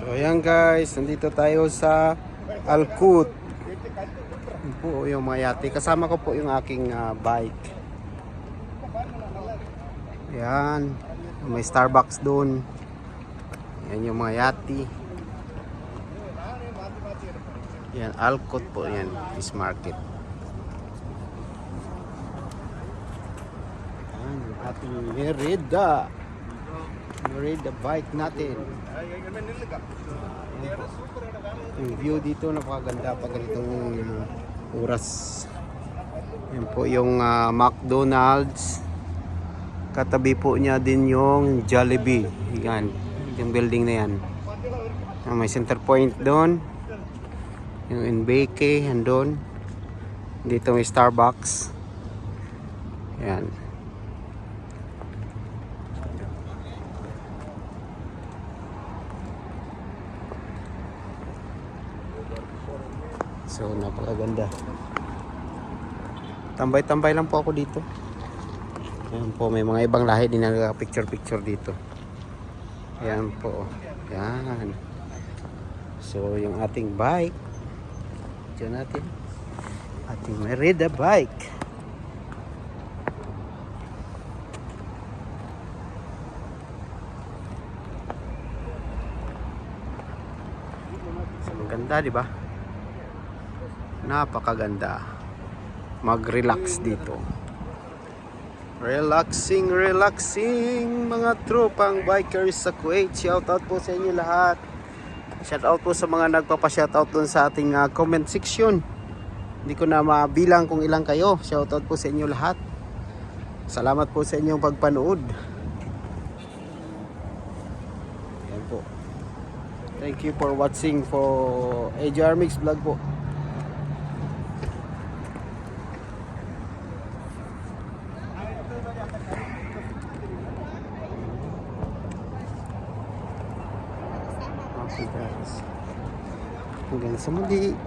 So ayan guys, nandito tayo sa Alcut. Yun po yung mga yate. Kasama ko po yung aking bike. Ayan, may Starbucks doon. Ayan yung mga yate. Ayan, Alcut po yan, fish market. Ayan, yung ating Merida bike natin. Yung view dito napakaganda pag ganitong oras. Yan po yung McDonald's. Katabi po niya din yung Jollibee. Yan, yung building na yan. May center point doon. Yung NBK andun. Dito may Starbucks. Yan. So napakaganda. Tambay-tambay lang po ako dito. Ayan po, may mga ibang lahi din na picture-picture dito. Ayan po. Ayan. So yung ating bike. Diyan natin. Ating Merida bike. So maganda, di ba? Napakaganda. Mag-relax dito. Relaxing mga tropang bikers sa Kuwait. Shoutout po sa inyo lahat. Shoutout po sa mga nagpapa-shoutout dun sa ating comment section. Hindi ko na mabilang kung ilang kayo. Shoutout po sa inyo lahat. Salamat po sa inyong pagpanood. Ayan po. Thank you for watching for AJR Mix Vlog po. Okay guys, hanggang sa muli.